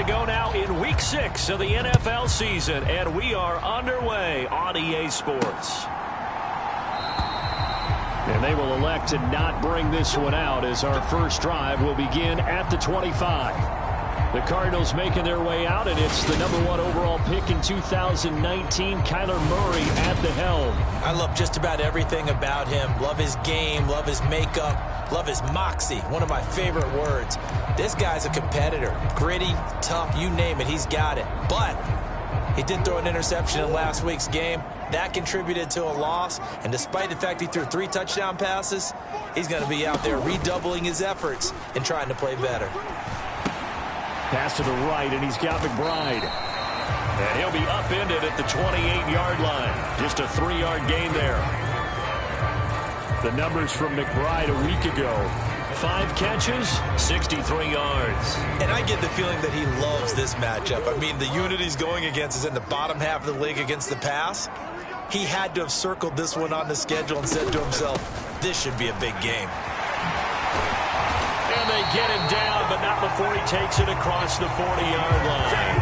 to go now in Week 6 of the NFL season, and we are underway on EA Sports. And they will elect to not bring this one out as our first drive will begin at the 25. The Cardinals making their way out, and it's the #1 overall pick in 2019, Kyler Murray at the helm. I love just about everything about him. Love his game, love his makeup, love his moxie, one of my favorite words. This guy's a competitor. Gritty, tough, you name it, he's got it. But he did throw an interception in last week's game. That contributed to a loss, and despite the fact he threw 3 touchdown passes, he's going to be out there redoubling his efforts and trying to play better. Pass to the right, and he's got McBride. And he'll be upended at the 28-yard line. Just a 3-yard gain there. The numbers from McBride a week ago. 5 catches, 63 yards. And I get the feeling that he loves this matchup. I mean, the unit he's going against is in the bottom half of the league against the pass. He had to have circled this one on the schedule and said to himself, this should be a big game. And they get him down, but not before he takes it across the 40-yard line.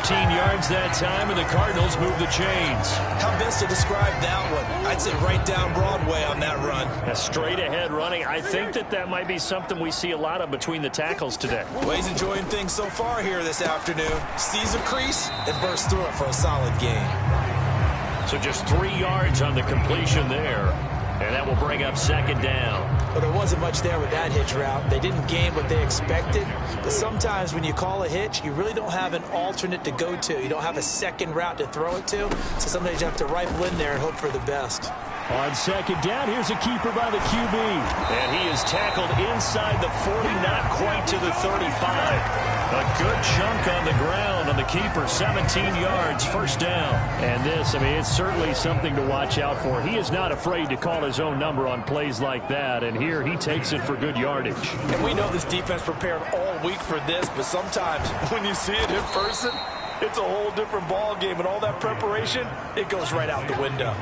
15 yards that time, and the Cardinals move the chains. How best to describe that one? I'd say right down Broadway on that run. A straight-ahead running. I think that might be something we see a lot of between the tackles today. Well, he's enjoying things so far here this afternoon. Sees a crease and bursts through it for a solid gain. So just 3 yards on the completion there. And that will bring up second down. Well, there wasn't much there with that hitch route. They didn't gain what they expected. But sometimes when you call a hitch, you really don't have an alternate to go to. You don't have a second route to throw it to. So sometimes you have to rifle in there and hope for the best. On second down, here's a keeper by the QB. And he is tackled inside the 40, not quite to the 35. A good chunk on the ground on the keeper, 17 yards, first down. And this, I mean, it's certainly something to watch out for. He is not afraid to call his own number on plays like that, and here he takes it for good yardage. And we know this defense prepared all week for this, but sometimes when you see it in person, it's a whole different ball game, and all that preparation, it goes right out the window.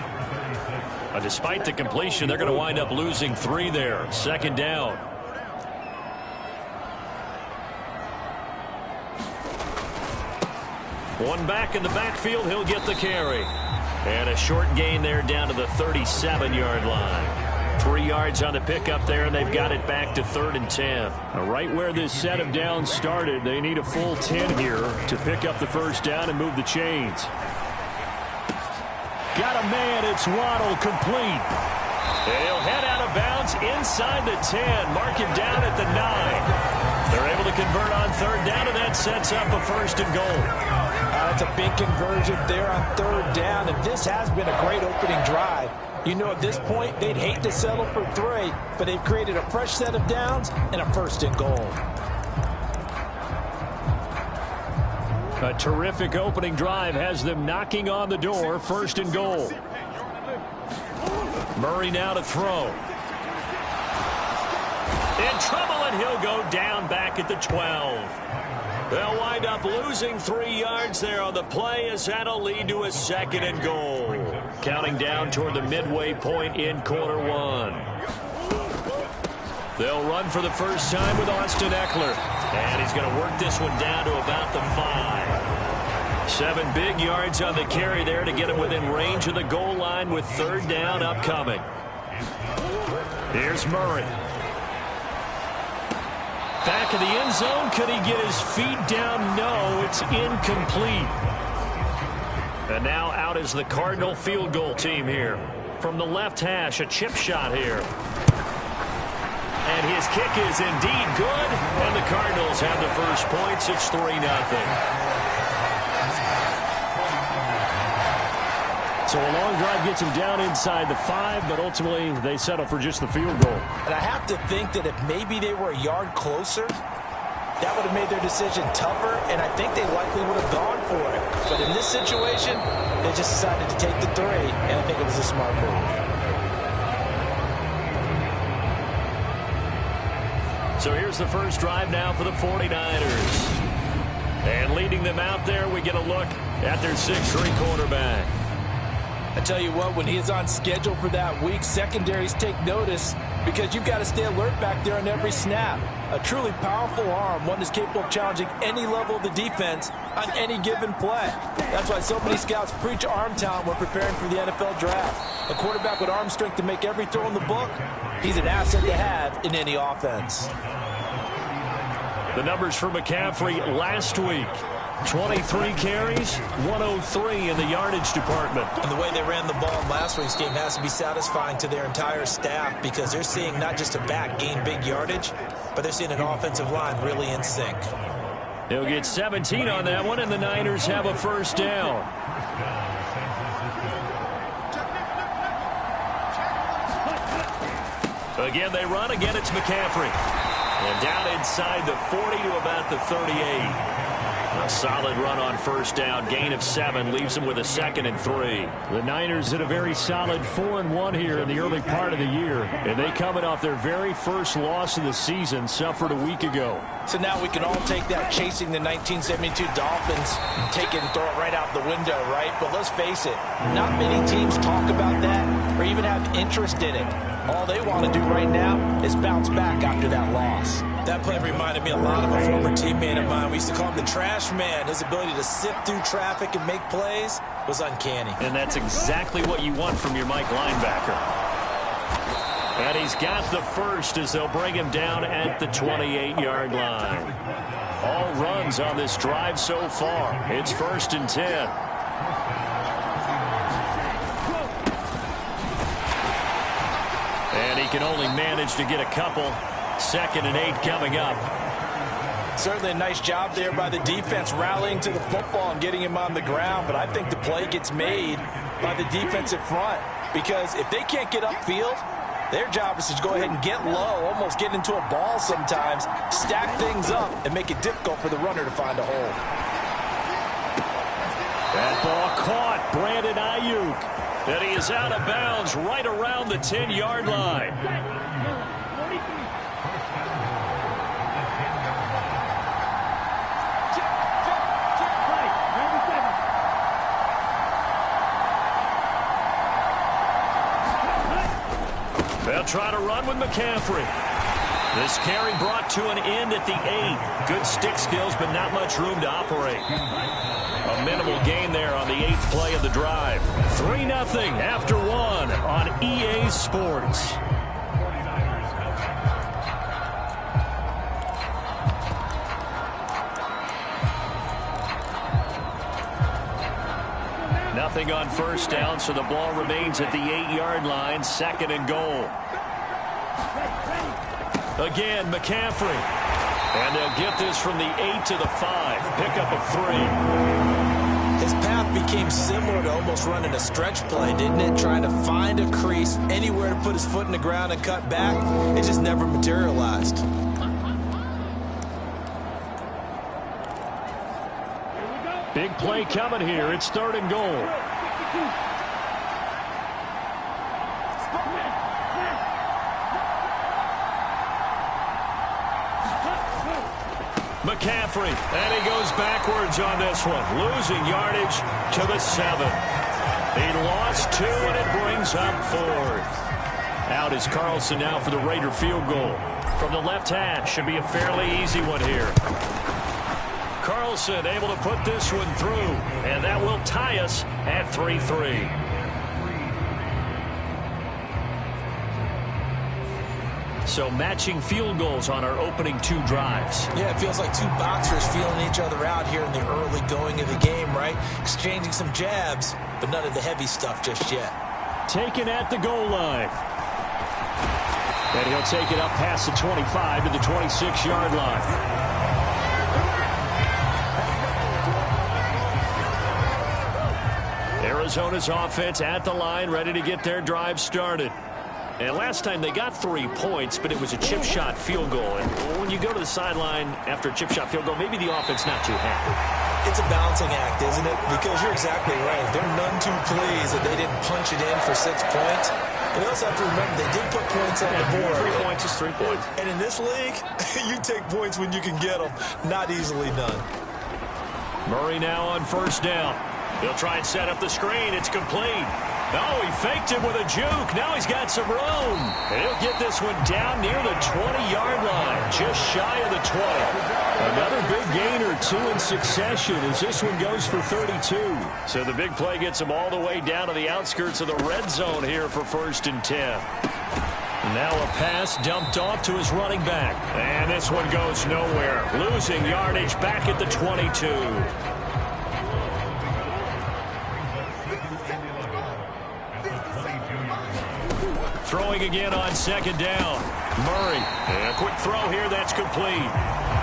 Despite the completion, they're going to wind up losing 3 there. Second down. One back in the backfield, he'll get the carry. And a short gain there down to the 37-yard line. 3 yards on the pickup there, and they've got it back to 3rd and 10. Right where this set of downs started, they need a full 10 here to pick up the first down and move the chains. Got a man, it's Waddle, complete. He'll head out of bounds inside the 10. Mark him down at the 9. They're able to convert on 3rd down, and that sets up a 1st and goal. That's a big conversion there on 3rd down, and this has been a great opening drive. You know, at this point, they'd hate to settle for 3, but they've created a fresh set of downs and a 1st and goal. A terrific opening drive has them knocking on the door, 1st and goal. Murray now to throw. In trouble, and he'll go down back at the 12. They'll wind up losing 3 yards there on the play as that'll lead to a 2nd and goal. Counting down toward the midway point in quarter 1. They'll run for the first time with Austin Eckler. And he's going to work this one down to about the 5. 7 big yards on the carry there to get him within range of the goal line with 3rd down upcoming. Here's Murray. Back in the end zone. Could he get his feet down? No, it's incomplete. And now out is the Cardinal field goal team here. From the left hash, a chip shot here. And his kick is indeed good. And the Cardinals have the first points. It's 3-0. So a long drive gets him down inside the 5, but ultimately they settle for just the field goal. And I have to think that if maybe they were a yard closer, that would have made their decision tougher, and I think they likely would have gone for it. But in this situation, they just decided to take the 3, and I think it was a smart move. So here's the first drive now for the 49ers. And leading them out there, we get a look at their 6'3" quarterback. I tell you what, when he is on schedule for that week, secondaries take notice because you've got to stay alert back there on every snap. A truly powerful arm, one that's capable of challenging any level of the defense on any given play. That's why so many scouts preach arm talent when preparing for the NFL draft. A quarterback with arm strength to make every throw in the book, he's an asset to have in any offense. The numbers for McCaffrey last week. 23 carries, 103 in the yardage department. And the way they ran the ball in last week's game has to be satisfying to their entire staff because they're seeing not just a back gain big yardage, but they're seeing an offensive line really in sync. He'll get 17 on that one, and the Niners have a first down. Again, they run. Again, it's McCaffrey. And down inside the 40 to about the 38. A solid run on first down. Gain of 7 leaves them with a 2nd and 3. The Niners did a very solid 4-1 here in the early part of the year. And they coming off their very first loss of the season, suffered a week ago. So now we can all take that chasing the 1972 Dolphins, take it and throw it right out the window, right? But let's face it, not many teams talk about that or even have interest in it. All they want to do right now is bounce back after that loss. That play reminded me a lot of a former teammate of mine. We used to call him the trash man. His ability to sift through traffic and make plays was uncanny. And that's exactly what you want from your Mike linebacker. And he's got the first as they'll bring him down at the 28-yard line. All runs on this drive so far. It's 1st and 10. And he can only manage to get a couple. 2nd and 8 coming up. Certainly a nice job there by the defense rallying to the football and getting him on the ground, but I think the play gets made by the defensive front because if they can't get upfield, their job is to go ahead and get low, almost get into a ball sometimes, stack things up, and make it difficult for the runner to find a hole. That ball caught. Brandon Ayuk. And he is out of bounds right around the 10-yard line. They'll try to run with McCaffrey. This carry brought to an end at the 8. Good stick skills, but not much room to operate. A minimal gain there on the 8th play of the drive. 3-0 after 1 on EA Sports. Nothing on first down, so the ball remains at the 8-yard line. 2nd and goal. Again, McCaffrey. And they'll get this from the 8 to the 5. Pickup of 3. His path became similar to almost running a stretch play, didn't it? Trying to find a crease, anywhere to put his foot in the ground and cut back. It just never materialized. Big play coming here. It's 3rd and goal. McCaffrey, and he goes backwards on this one, losing yardage to the 7. He lost 2, and it brings up 4th. Out is Carlson now for the Raider field goal. From the left hash, should be a fairly easy one here. Carlson able to put this one through, and that will tie us at 3-3. So matching field goals on our opening 2 drives. Yeah, it feels like 2 boxers feeling each other out here in the early going of the game, right? Exchanging some jabs, but none of the heavy stuff just yet. Taken at the goal line. And he'll take it up past the 25 to the 26-yard line. Arizona's offense at the line, ready to get their drive started. And last time they got 3 points, but it was a chip shot field goal. And when you go to the sideline after a chip shot field goal, maybe the offense not too happy. It's a balancing act, isn't it? Because you're exactly right. They're none too pleased that they didn't punch it in for 6 points. But you also have to remember they did put points on the board. 3 points is 3 points. And in this league, you take points when you can get them. Not easily done. Murray now on first down. He'll try and set up the screen. It's complete. Oh, he faked it with a juke. Now he's got some room. And he'll get this one down near the 20-yard line, just shy of the 20. Another big gain or two in succession as this one goes for 32. So the big play gets him all the way down to the outskirts of the red zone here for 1st and 10. Now a pass dumped off to his running back. And this one goes nowhere. Losing yardage back at the 22. Throwing again on 2nd down. Murray. And a quick throw here that's complete.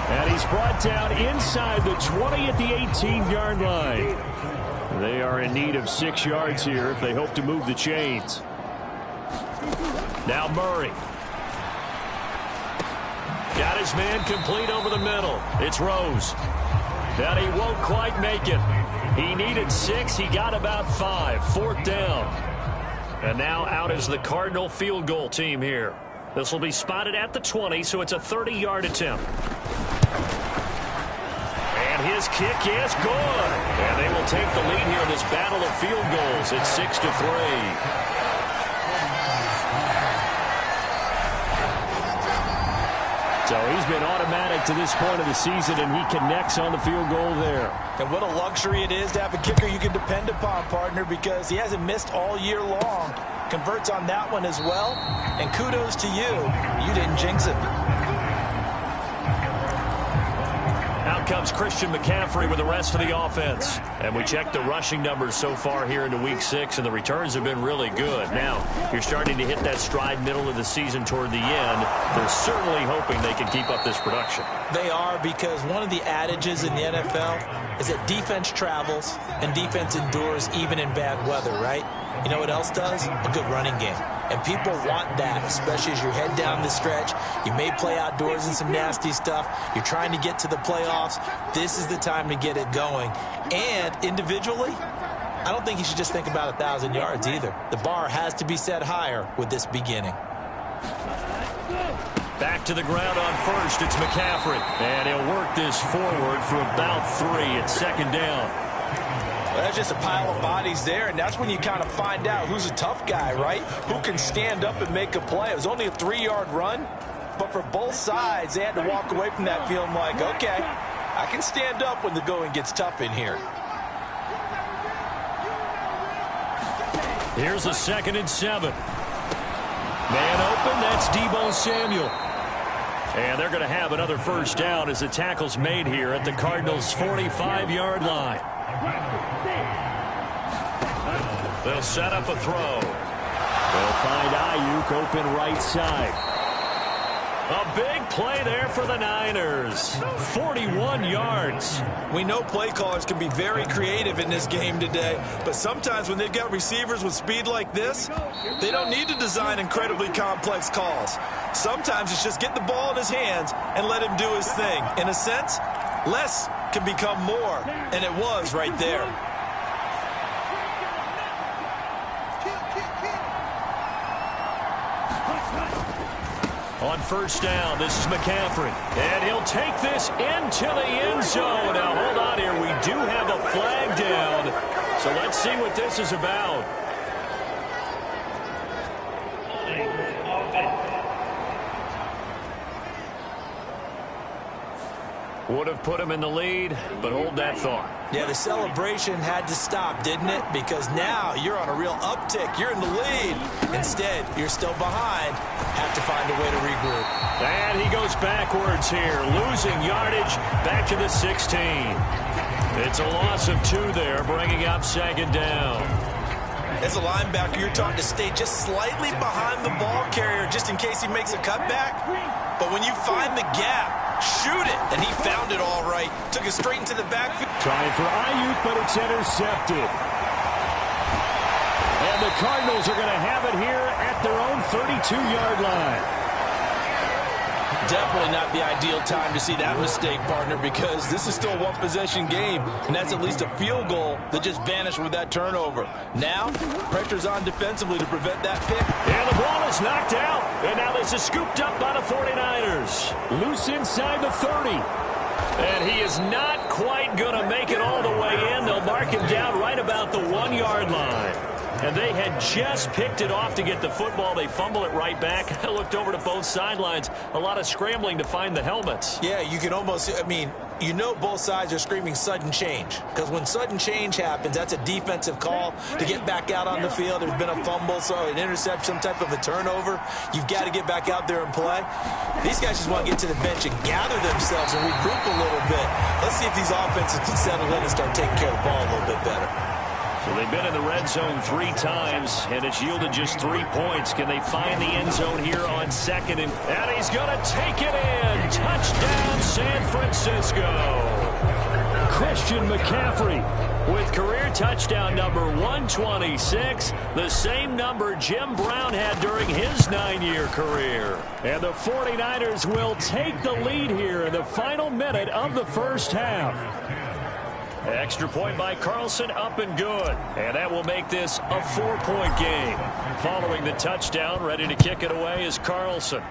And he's brought down inside the 20 at the 18-yard line. They are in need of 6 yards here if they hope to move the chains. Now Murray. Got his man complete over the middle. It's Rose. And he won't quite make it. He needed 6. He got about 5. 4th down. And now out is the Cardinal field goal team here. This will be spotted at the 20, so it's a 30-yard attempt. And his kick is good. And they will take the lead here in this battle of field goals. It's 6-3. So he's been automatic to this point of the season, and he connects on the field goal there. And what a luxury it is to have a kicker you can depend upon, partner, because he hasn't missed all year long. Converts on that one as well, and kudos to you. You didn't jinx it. Out comes Christian McCaffrey with the rest of the offense. And we check the rushing numbers so far here into Week 6, and the returns have been really good. Now, you're starting to hit that stride middle of the season toward the end. They're certainly hoping they can keep up this production. They are, because one of the adages in the NFL is that defense travels and defense endures even in bad weather, right? You know what else does? A good running game. And people want that, especially as you head down the stretch. You may play outdoors in some nasty stuff. You're trying to get to the playoffs. This is the time to get it going. And individually, I don't think you should just think about 1,000 yards either. The bar has to be set higher with this beginning. Back to the ground on 1st. It's McCaffrey. And he'll work this forward for about 3. It's 2nd down. Well, that's just a pile of bodies there, and that's when you kind of find out who's a tough guy, right? Who can stand up and make a play. It was only a 3-yard run, but for both sides, they had to walk away from that feeling like, okay, I can stand up when the going gets tough in here. Here's a 2nd and 7. Man open, that's Deebo Samuel. And they're going to have another 1st down as the tackle's made here at the Cardinals' 45-yard line. They'll set up a throw. They'll find Ayuk open right side. A big play there for the Niners. 41 yards. We know play callers can be very creative in this game today, but sometimes when they've got receivers with speed like this, they don't need to design incredibly complex calls. Sometimes it's just get the ball in his hands and let him do his thing. In a sense, less can become more, and it was right there. On 1st down, this is McCaffrey. And he'll take this into the end zone. Now, hold on here. We do have a flag down. So let's see what this is about. Would have put him in the lead, but hold that thought. Yeah, the celebration had to stop, didn't it? Because now you're on a real uptick. You're in the lead. Instead, you're still behind. Have to find a way to regroup. And he goes backwards here, losing yardage back to the 16. It's a loss of 2 there, bringing up 2nd down. As a linebacker, you're taught to stay just slightly behind the ball carrier just in case he makes a cutback. But when you find the gap, shoot it. And he found it all right. Took it straight into the backfield. Trying for Ayuk, but it's intercepted. And the Cardinals are going to have it here at their own 32-yard line. Definitely not the ideal time to see that mistake, partner, because this is still a one-possession game, and that's at least a field goal that just vanished with that turnover. Now, pressure's on defensively to prevent that pick. And the ball is knocked out, and now this is scooped up by the 49ers. Loose inside the 30. And he is not quite going to make it all the way in. They'll mark him down right about the 1-yard line. And they had just picked it off to get the football. They fumble it right back. I looked over to both sidelines. A lot of scrambling to find the helmets. Yeah, you can almost, you know both sides are screaming sudden change. Because when sudden change happens, that's a defensive call to get back out on the field. There's been a fumble, so an interception, some type of a turnover. You've got to get back out there and play. These guys just want to get to the bench and gather themselves and regroup a little bit. Let's see if these offenses can settle in and start taking care of the ball a little bit better. So they've been in the red zone 3 times, and it's yielded just 3 points. Can they find the end zone here on second? And he's going to take it in. Touchdown, San Francisco. Christian McCaffrey with career touchdown number 126, the same number Jim Brown had during his 9-year career. And the 49ers will take the lead here in the final minute of the first half. Extra point by Carlson, up and good. And that will make this a 4-point game. Following the touchdown, ready to kick it away is Carlson.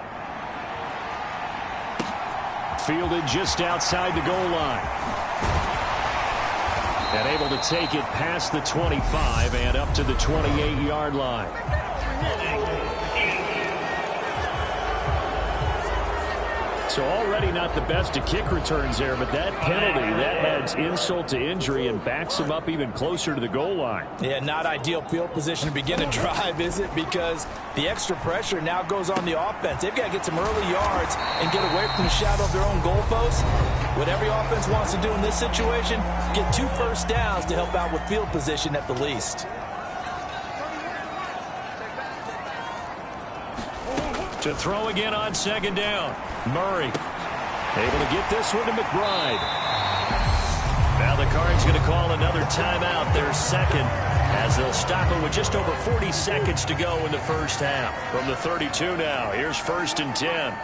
Fielded just outside the goal line. And able to take it past the 25 and up to the 28-yard line. So already not the best of kick returns there, but that penalty, that adds insult to injury and backs him up even closer to the goal line. Yeah, not ideal field position to begin a drive, is it? Because the extra pressure now goes on the offense. They've got to get some early yards and get away from the shadow of their own goalposts. What every offense wants to do in this situation, get 2 first downs to help out with field position at the least. To throw again on second down. Murray able to get this one to McBride. Now the Cards going to call another timeout, their second, as they'll stop it with just over 40 seconds to go in the first half. From the 32 now, here's 1st and 10.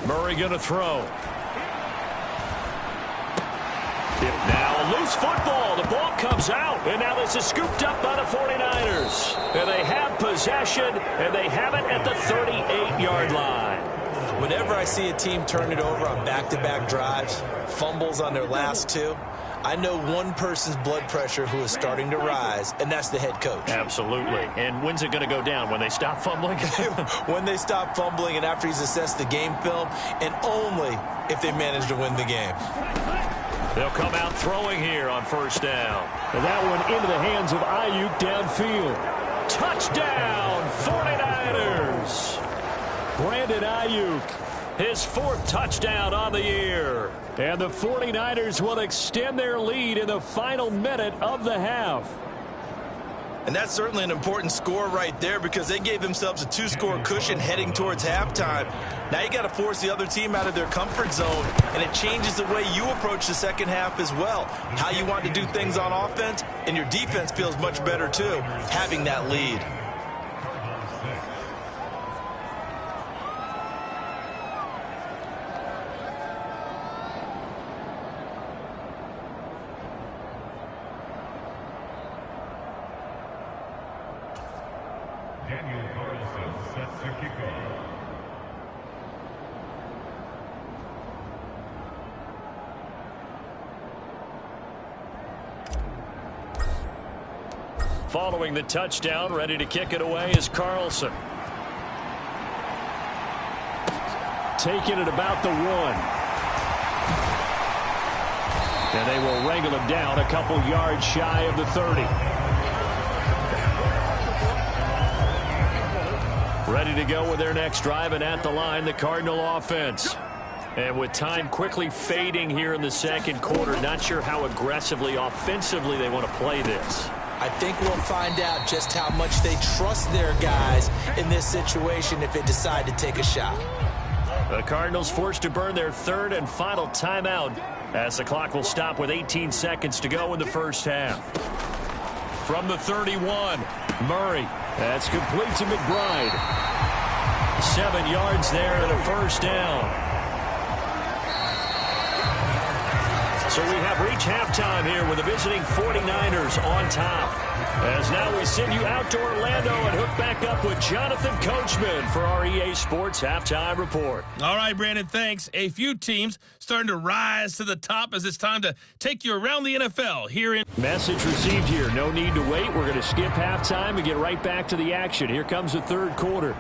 Murray going to throw. Now a loose football. The ball comes out. And now this is scooped up by the 49ers. And they have possession. And they have it at the 38-yard line. Whenever I see a team turn it over on back-to-back drives, fumbles on their last 2, I know one person's blood pressure who is starting to rise, and that's the head coach. Absolutely. And when's it going to go down? When they stop fumbling? When they stop fumbling and after he's assessed the game film, and only if they manage to win the game. They'll come out throwing here on 1st down. And that one into the hands of Ayuk downfield. Touchdown, 49ers. Brandon Ayuk, his 4th touchdown on the year. And the 49ers will extend their lead in the final minute of the half. And that's certainly an important score right there because they gave themselves a 2-score cushion heading towards halftime. Now you got to force the other team out of their comfort zone, and it changes the way you approach the second half as well. How you want to do things on offense, and your defense feels much better too, having that lead. Following the touchdown, ready to kick it away is Carlson. Taking it about the 1. And they will wrangle him down a couple yards shy of the 30. Ready to go with their next drive, and at the line, the Cardinal offense. And with time quickly fading here in the second quarter, not sure how aggressively, offensively they want to play this. I think we'll find out just how much they trust their guys in this situation if they decide to take a shot. The Cardinals forced to burn their 3rd and final timeout as the clock will stop with 18 seconds to go in the first half. From the 31, Murray. That's complete to McBride. 7 yards there and a 1st down. So we have reached halftime here with the visiting 49ers on top. As now we send you out to Orlando and hook back up with Jonathan Coachman for our EA Sports Halftime Report. All right, Brandon, thanks. A few teams starting to rise to the top as it's time to take you around the NFL here in... Message received here. No need to wait. We're going to skip halftime and get right back to the action. Here comes the third quarter.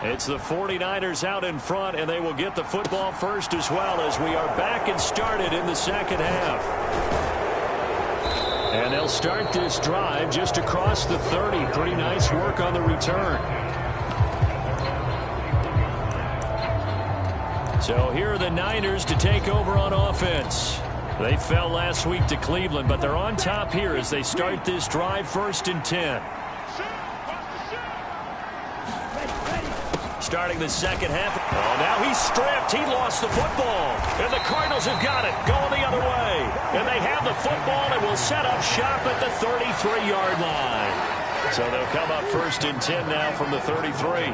It's the 49ers out in front, and they will get the football first as well as we are back and started in the second half. And they'll start this drive just across the 30. Pretty nice work on the return. So here are the Niners to take over on offense. They fell last week to Cleveland, but they're on top here as they start this drive 1st and 10. Starting the second half. Oh, now he's stripped. He lost the football. And the Cardinals have got it. Going the other way. And they have the football and will set up shop at the 33-yard line. So they'll come up 1st and 10 now from the 33.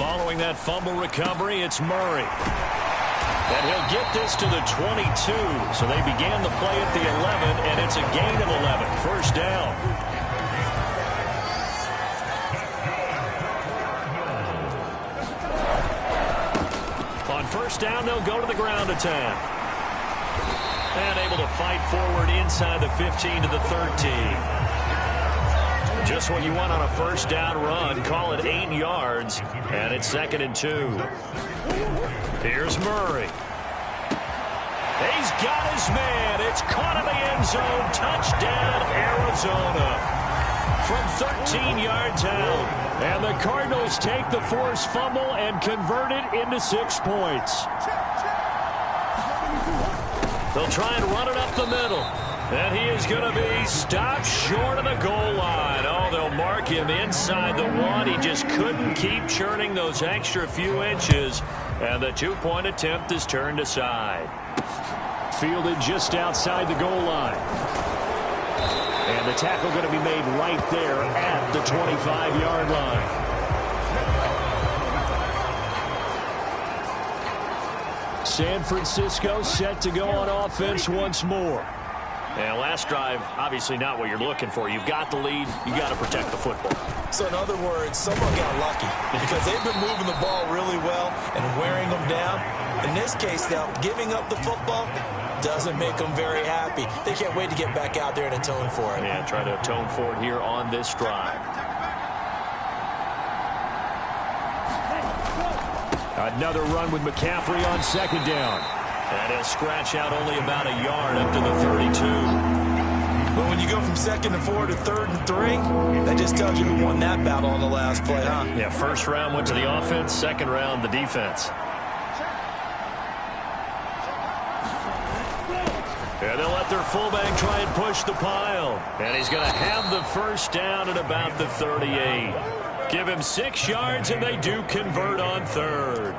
Following that fumble recovery, it's Murray. And he'll get this to the 22. So they began the play at the 11, and it's a gain of 11. First down. First down, they'll go to the ground attack. And able to fight forward inside the 15 to the 13. Just what you want on a first down run. Call it 8 yards. And it's 2nd and 2. Here's Murray. He's got his man. It's caught in the end zone. Touchdown, Arizona. From 13 yards out. And the Cardinals take the forced fumble and convert it into 6 points. They'll try and run it up the middle. And he is going to be stopped short of the goal line. Oh, they'll mark him inside the 1. He just couldn't keep churning those extra few inches. And the 2-point attempt is turned aside. Fielded just outside the goal line. And the tackle going to be made right there at the 25-yard line. San Francisco set to go on offense once more. And last drive, obviously not what you're looking for. You've got the lead. You got to protect the football. So in other words, someone got lucky because they've been moving the ball really well and wearing them down. In this case, though, giving up the football doesn't make them very happy. They can't wait to get back out there and atone for it. Yeah, try to atone for it here on this drive. Another run with McCaffrey on 2nd down. And he'll scratch out only about a yard up to the 32. But when you go from 2nd and 4 to 3rd and 3, that just tells you who won that battle on the last play, huh? Yeah, first round went to the offense, second round the defense. And they'll let their fullback try and push the pile. And he's going to have the first down at about the 38. Give him 6 yards, and they do convert on 3rd.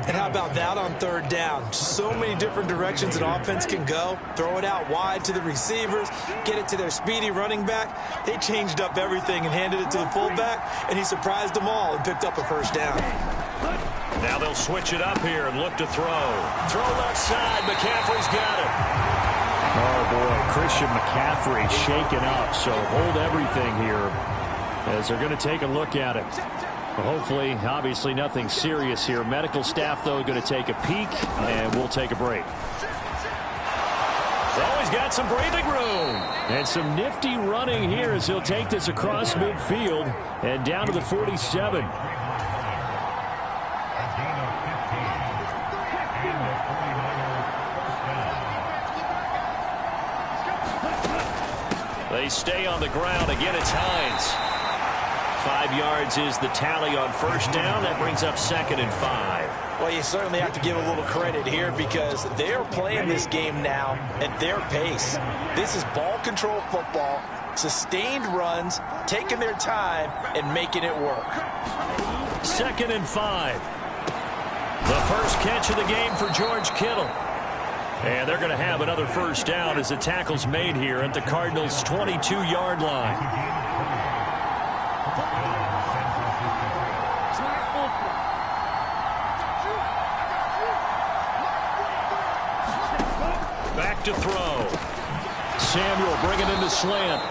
And how about that on 3rd down? So many different directions an offense can go. Throw it out wide to the receivers, get it to their speedy running back. They changed up everything and handed it to the fullback, and he surprised them all and picked up a first down. Now they'll switch it up here and look to throw. Throw left side. McCaffrey's got it. Oh, boy. Christian McCaffrey shaken up, so hold everything here as they're going to take a look at it. Hopefully, obviously, nothing serious here. Medical staff, though, going to take a peek, and we'll take a break. Oh, he's got some breathing room. And some nifty running here as he'll take this across midfield and down to the 47. They stay on the ground. Again, it's Hines. 5 yards is the tally on first down. That brings up 2nd and 5. Well, you certainly have to give a little credit here because they're playing this game now at their pace. This is ball control football, sustained runs, taking their time, and making it work. 2nd and 5. The first catch of the game for George Kittle. And they're going to have another first down as the tackle's made here at the Cardinals' 22-yard line. back to throw. Samuel bringing in the slant.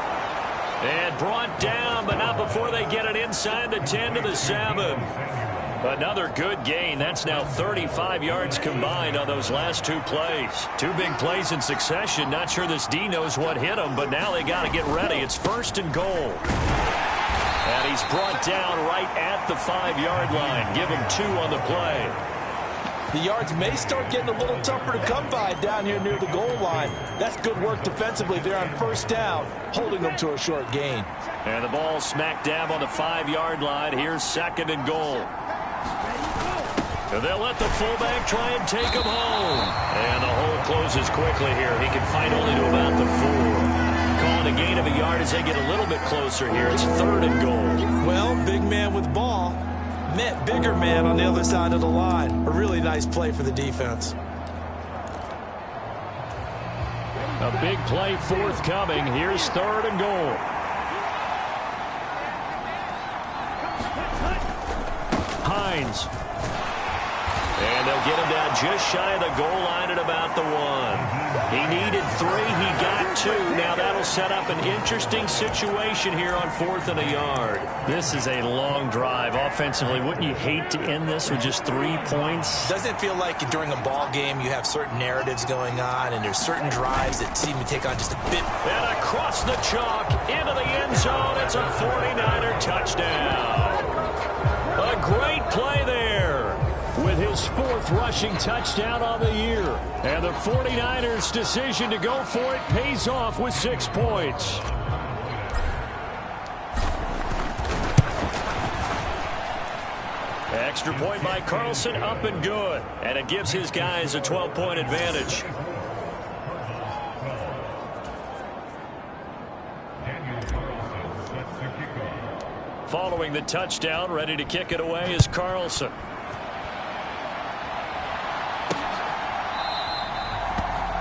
And brought down, but not before they get it inside the 10 to the 7. Another good gain. That's now 35 yards combined on those last 2 plays. 2 big plays in succession. Not sure this D knows what hit him, but now they got to get ready. It's 1st and goal. And he's brought down right at the 5-yard line. Give him 2 on the play. The yards may start getting a little tougher to come by down here near the goal line. That's good work defensively there on 1st down, holding them to a short gain. And the ball smack dab on the 5-yard line. Here's 2nd and goal. And they'll let the fullback try and take him home. And the hole closes quickly here. He can fight only to about the 4. Calling a gain of a yard as they get a little bit closer here. It's 3rd and goal. Well, big man with ball met bigger man on the other side of the line. A really nice play for the defense. A big play forthcoming. Here's 3rd and goal. Hines. And they'll get him down just shy of the goal line at about the 1. He needed 3. He got 2. Now that'll set up an interesting situation here on 4th and a yard. This is a long drive offensively. Wouldn't you hate to end this with just 3 points? Doesn't it feel like during a ball game you have certain narratives going on and there's certain drives that seem to take on just a bit? And across the chalk into the end zone. It's a 49er touchdown. A great play there with his 4th rushing touchdown on the year. And the 49ers' decision to go for it pays off with 6 points. Extra point by Carlson, up and good. And it gives his guys a 12-point advantage. Following the touchdown, ready to kick it away is Carlson.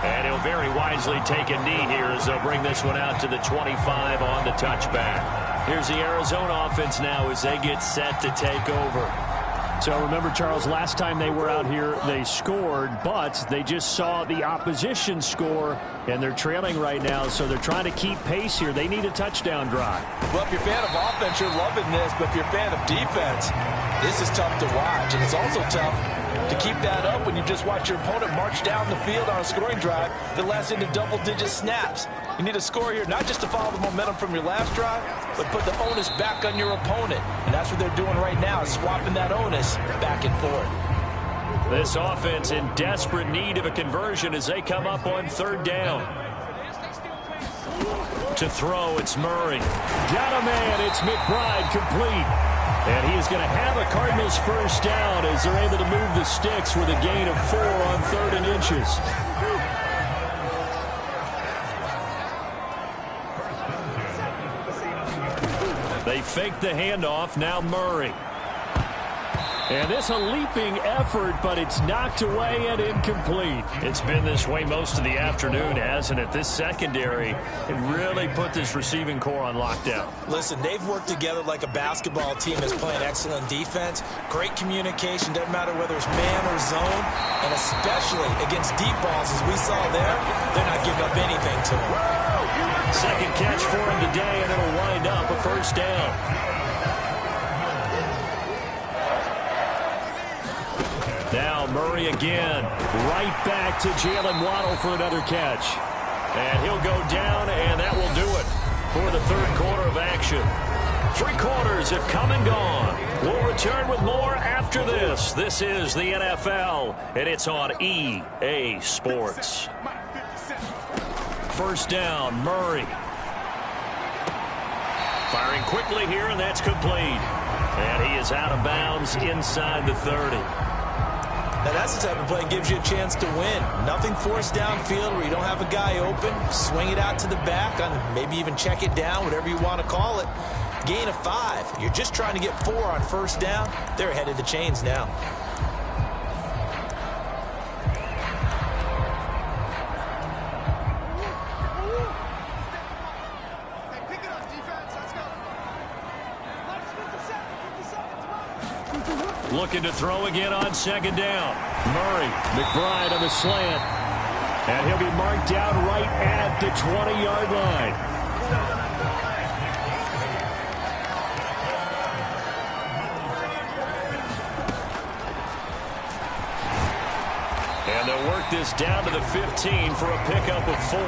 And he'll very wisely take a knee here as they'll bring this one out to the 25 on the touchback. Here's the Arizona offense now as they get set to take over. So remember, Charles, last time they were out here, they scored, but they just saw the opposition score, and they're trailing right now, so they're trying to keep pace here. They need a touchdown drive. Well, if you're a fan of offense, you're loving this, but if you're a fan of defense, this is tough to watch, and it's also tough to keep that up when you just watch your opponent march down the field on a scoring drive that lasts into double-digit snaps. You need a score here, not just to follow the momentum from your last drive, but put the onus back on your opponent. And that's what they're doing right now, swapping that onus back and forth. This offense in desperate need of a conversion as they come up on 3rd down. To throw, it's Murray. Got a man, it's McBride, complete. And he is going to have a Cardinals 1st down as they're able to move the sticks with a gain of 4 on 3rd and inches. They fake the handoff, now Murray. And this a leaping effort, but it's knocked away and incomplete. It's been this way most of the afternoon, hasn't it? This secondary, it really put this receiving core on lockdown. Listen, they've worked together like a basketball team that's playing excellent defense. Great communication, doesn't matter whether it's man or zone. And especially against deep balls, as we saw there, they're not giving up anything to them. Second catch for him today, and it'll wind up a 1st down. Now Murray again, right back to Jalen Waddle for another catch. And he'll go down, and that will do it for the 3rd quarter of action. 3 quarters have come and gone. We'll return with more after this. This is the NFL, and it's on EA Sports. 1st down, Murray. Firing quickly here, and that's complete. And he is out of bounds inside the 30. Now that's the type of play that gives you a chance to win. Nothing forced downfield where you don't have a guy open. Swing it out to the back, maybe even check it down, whatever you want to call it. Gain of 5. You're just trying to get 4 on 1st down. They're ahead of the chains now. Looking to throw again on 2nd down. Murray, McBride on the slant. And he'll be marked down right at the 20-yard line. And they'll work this down to the 15 for a pickup of 4.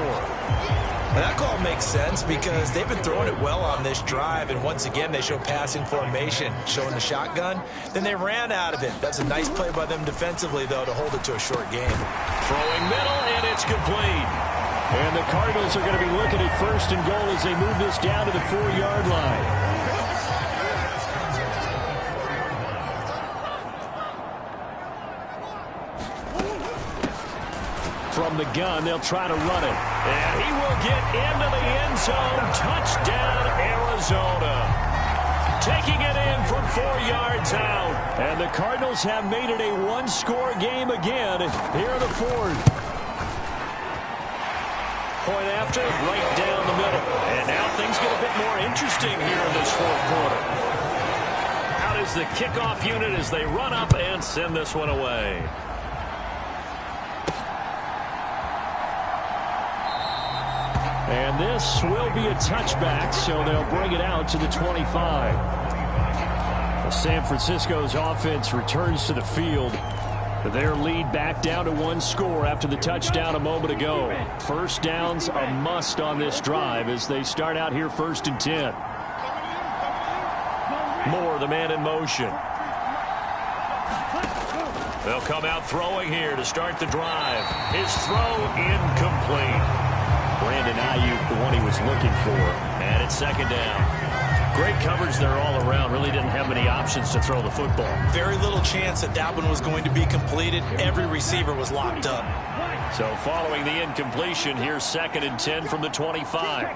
And that call makes sense because they've been throwing it well on this drive, and once again they show passing formation, showing the shotgun. Then they ran out of it. That's a nice play by them defensively, though, to hold it to a short game. Throwing middle, and it's complete. And the Cardinals are going to be looking at 1st and goal as they move this down to the 4-yard line. From the gun, they'll try to run it. And he will get into the end zone. Touchdown, Arizona. Taking it in from 4 yards out. And the Cardinals have made it a one-score game again here in the 4th. Point after, right down the middle. And now things get a bit more interesting here in this 4th quarter. Out is the kickoff unit as they run up and send this one away. And this will be a touchback, so they'll bring it out to the 25. San Francisco's offense returns to the field. Their lead back down to 1 score after the touchdown a moment ago. First down's a must on this drive as they start out here 1st and 10. Moore, the man in motion. They'll come out throwing here to start the drive. His throw incomplete. Brandon Ayuk, the one he was looking for. And it's 2nd down. Great coverage there all around. Really didn't have many options to throw the football. Very little chance that one was going to be completed. Every receiver was locked up. So following the incompletion, here's 2nd and 10 from the 25.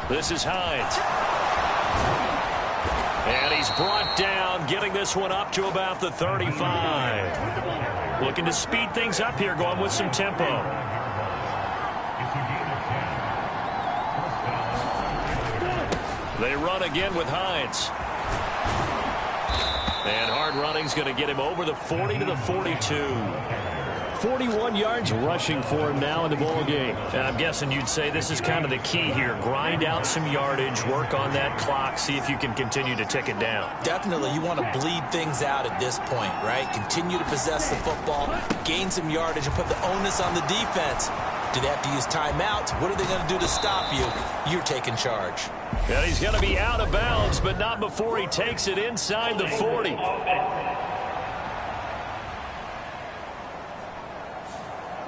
This is Hines. And he's brought down, getting this one up to about the 35. Looking to speed things up here, going with some tempo. They run again with Hines. And hard running's going to get him over the 40 to the 42. 41 yards rushing for him now in the ball game. And I'm guessing you'd say this is kind of the key here. Grind out some yardage, work on that clock, see if you can continue to tick it down. Definitely, you want to bleed things out at this point, right? Continue to possess the football, gain some yardage, and put the onus on the defense. Do they have to use timeouts? What are they going to do to stop you? You're taking charge. And he's going to be out of bounds, but not before he takes it inside the 40.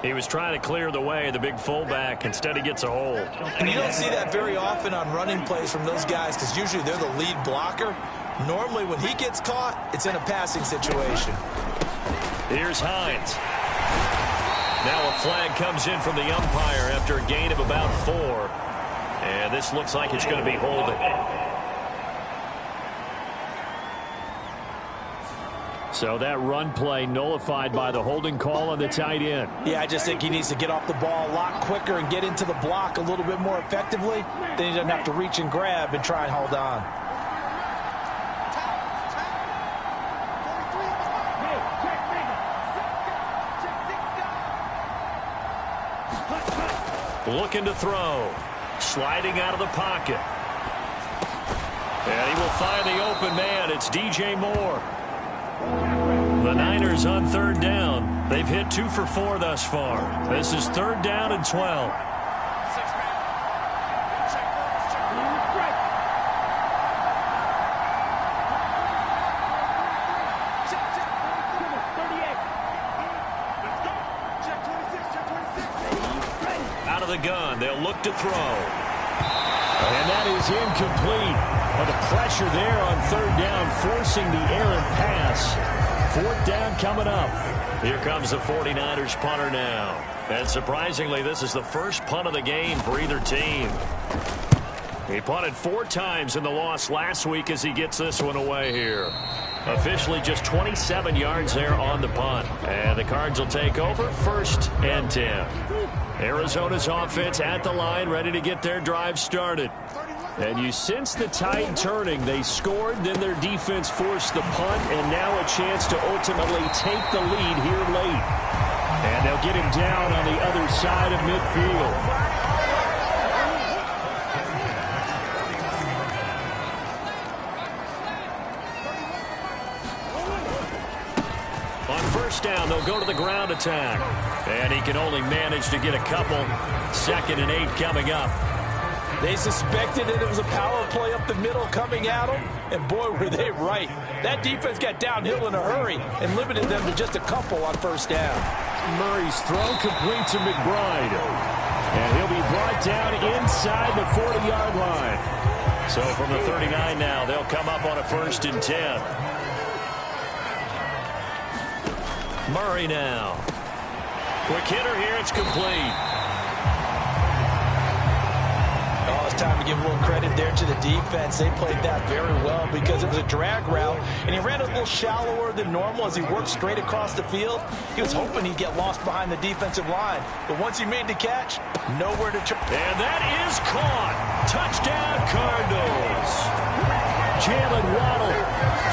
He was trying to clear the way, the big fullback. Instead, he gets a hold. And you don't see that very often on running plays from those guys because usually they're the lead blocker. Normally, when he gets caught, it's in a passing situation. Here's Hines. Now a flag comes in from the umpire after a gain of about 4. And this looks like it's going to be holding. So that run play nullified by the holding call on the tight end. Yeah, I just think he needs to get off the ball a lot quicker and get into the block a little bit more effectively. Then he doesn't have to reach and grab and try and hold on. Looking to throw. Sliding out of the pocket. And he will find the open man. It's DJ Moore. The Niners on 3rd down. They've hit 2 for 4 thus far. This is 3rd down and 12. Out of the gun. They'll look to throw. And that is incomplete. Well, the pressure there on 3rd down, forcing the errant pass. 4th down coming up. Here comes the 49ers punter now. And surprisingly, this is the first punt of the game for either team. He punted 4 times in the loss last week as he gets this one away here. Officially just 27 yards there on the punt. And the Cards will take over 1st and 10. Arizona's offense at the line, ready to get their drive started. And you sense the tide turning. They scored, then their defense forced the punt, and now a chance to ultimately take the lead here late. And they'll get him down on the other side of midfield. First down, they'll go to the ground attack. And he can only manage to get a couple. 2nd and 8 coming up. They suspected that it was a power play up the middle coming at them, and boy, were they right. That defense got downhill in a hurry and limited them to just a couple on first down. Murray's throw complete to McBride. And he'll be brought down inside the 40-yard line. So from the 39 now, they'll come up on a 1st and 10. Murray now. Quick hitter here. It's complete. Oh, it's time to give a little credit there to the defense. They played that very well because it was a drag route, and he ran a little shallower than normal as he worked straight across the field. He was hoping he'd get lost behind the defensive line, but once he made the catch, nowhere to turn. And that is caught. Touchdown, Cardinals. Jalen Waddle,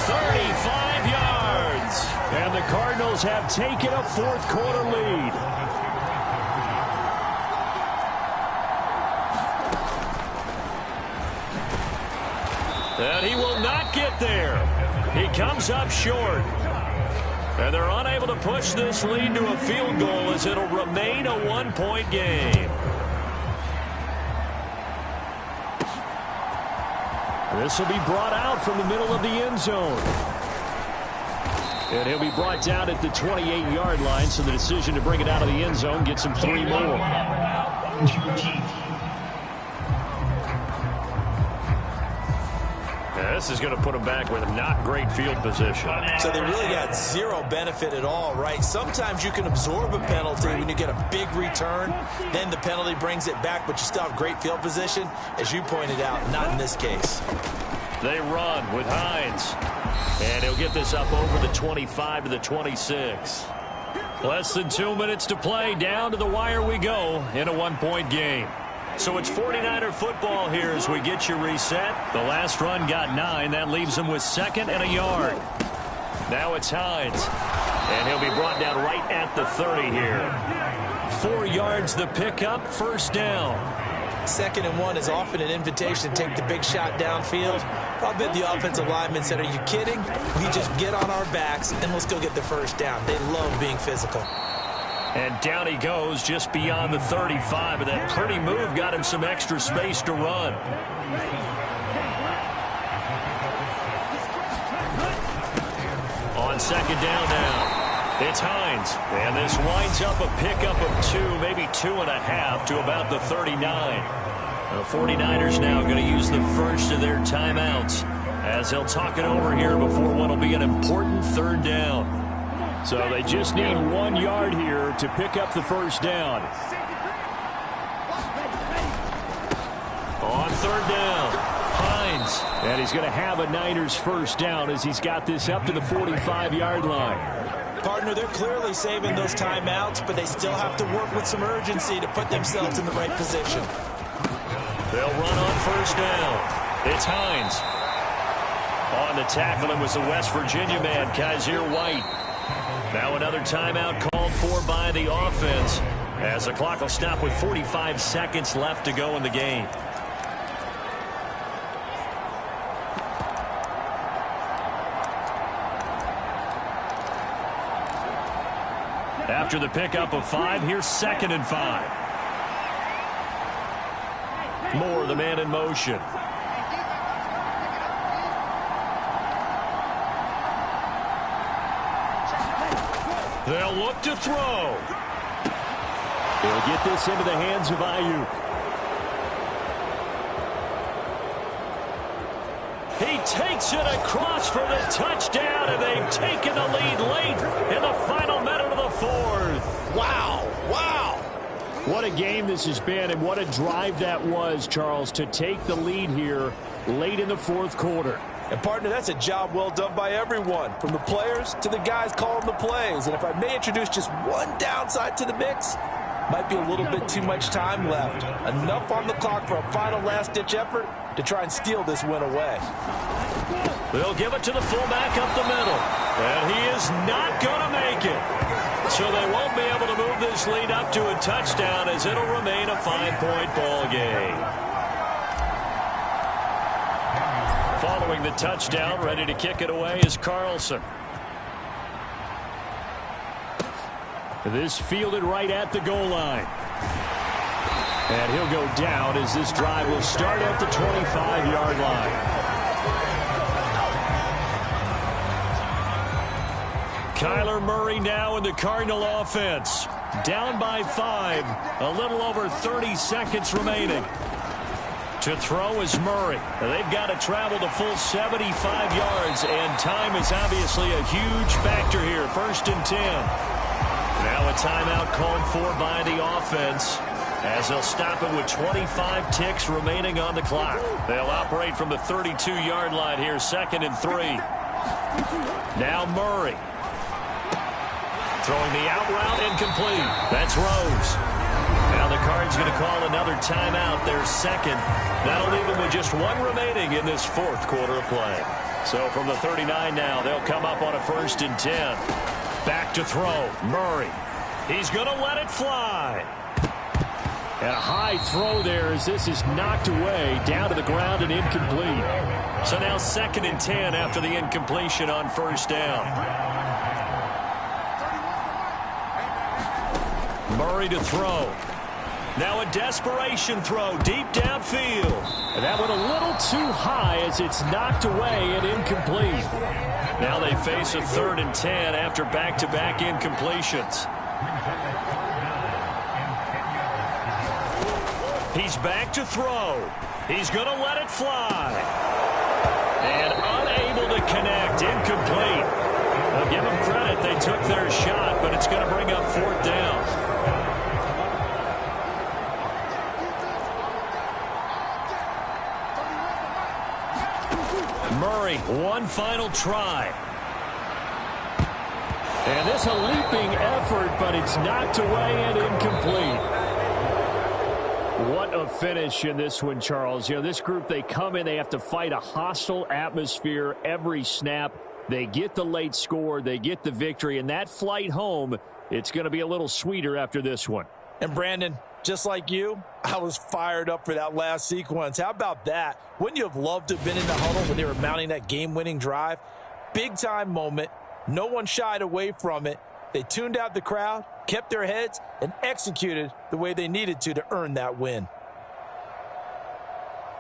35 yards. And the Cardinals have taken a 4th quarter lead. And he will not get there. He comes up short. And they're unable to push this lead to a field goal as it'll remain a 1-point game. This will be brought out from the middle of the end zone. And he'll be brought down at the 28-yard line, so the decision to bring it out of the end zone gets him 3 more. This is going to put him back with not great field position. So they really got zero benefit at all, right? Sometimes you can absorb a penalty when you get a big return. Then the penalty brings it back, but you still have great field position. As you pointed out, not in this case. They run with Hines. And he'll get this up over the 25 to the 26. Less than 2 minutes to play. Down to the wire we go in a 1-point game. So it's 49er football here as we get you reset. The last run got 9. That leaves them with 2nd and a yard. Now it's Hines. And he'll be brought down right at the 30 here. 4 yards the pickup, 1st down. 2nd and 1 is often an invitation to take the big shot downfield. I bet the offensive lineman said, are you kidding? We just get on our backs and let's go get the 1st down. They love being physical. And down he goes just beyond the 35. And that pretty move got him some extra space to run. On 2nd down now, it's Hines. And this winds up a pickup of 2, maybe 2.5 to about the 39. The 49ers now going to use the first of their timeouts as they'll talk it over here before what will be an important 3rd down. So they just need 1 yard here to pick up the 1st down. On 3rd down, Hines. And he's going to have a Niners 1st down as he's got this up to the 45-yard line. Partner, they're clearly saving those timeouts, but they still have to work with some urgency to put themselves in the right position. They'll run on 1st down. It's Hines. On the tackle, it was the West Virginia man, Kaiser White. Now another timeout called for by the offense as the clock will stop with 45 seconds left to go in the game. After the pickup of 5, here's 2nd and 5. Moore, the man in motion. They'll look to throw. He'll get this into the hands of Ayuk. He takes it across for the touchdown, and they've taken the lead late in the final minute of the 4th. Wow, wow. What a game this has been, and what a drive that was, Charles, to take the lead here late in the 4th quarter. And, partner, that's a job well done by everyone, from the players to the guys calling the plays. And if I may introduce just one downside to the mix, Might be a little bit too much time left. Enough on the clock for a final last-ditch effort to try and steal this win away. They'll give it to the fullback up the middle. And he is not going to make it. So they won't be able to move this lead up to a touchdown as it'll remain a 5-point ball game. Following the touchdown, ready to kick it away is Carlson. This fielded right at the goal line. And he'll go down as this drive will start at the 25-yard line. Kyler Murray now in the Cardinal offense. Down by 5. A little over 30 seconds remaining. To throw is Murray. They've got to travel the full 75 yards, and time is obviously a huge factor here. 1st and 10. Now a timeout called for by the offense as they'll stop it with 25 ticks remaining on the clock. They'll operate from the 32-yard line here, 2nd and 3. Now Murray. Throwing the out route incomplete. That's Rose. Now the Cards going to call another timeout, their 2nd. That'll leave them with just 1 remaining in this 4th quarter of play. So from the 39 now, they'll come up on a 1st and 10. Back to throw. Murray. He's going to let it fly. And a high throw there as this is knocked away, down to the ground and incomplete. So now 2nd and 10 after the incompletion on 1st down. Murray to throw. Now a desperation throw deep downfield. And that went a little too high as it's knocked away and incomplete. Now they face a 3rd and 10 after back-to-back incompletions. He's back to throw. He's going to let it fly. And unable to connect. Incomplete. Well, give them credit. They took their shot, but it's going to bring up 4th down. Murray, one final try. And this a leaping effort, but it's knocked away and incomplete. What a finish in this one, Charles. You know, this group, they come in, they have to fight a hostile atmosphere every snap. They get the late score, they get the victory, and that flight home, it's going to be a little sweeter after this one. And Brandon, just like you, I was fired up for that last sequence. How about that? Wouldn't you have loved to have been in the huddle when they were mounting that game-winning drive? Big-time moment. No one shied away from it. They tuned out the crowd, kept their heads, and executed the way they needed to earn that win.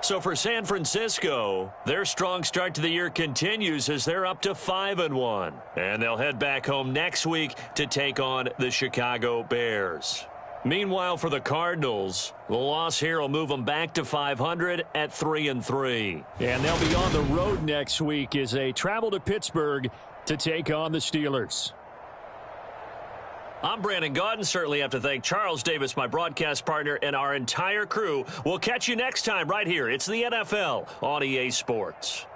So for San Francisco, their strong start to the year continues as they're up to 5-1. And they'll head back home next week to take on the Chicago Bears. Meanwhile, for the Cardinals, the loss here will move them back to 500 at 3-3. And they'll be on the road next week as they travel to Pittsburgh to take on the Steelers. I'm Brandon Gaudin. Certainly have to thank Charles Davis, my broadcast partner, and our entire crew. We'll catch you next time right here. It's the NFL on EA Sports.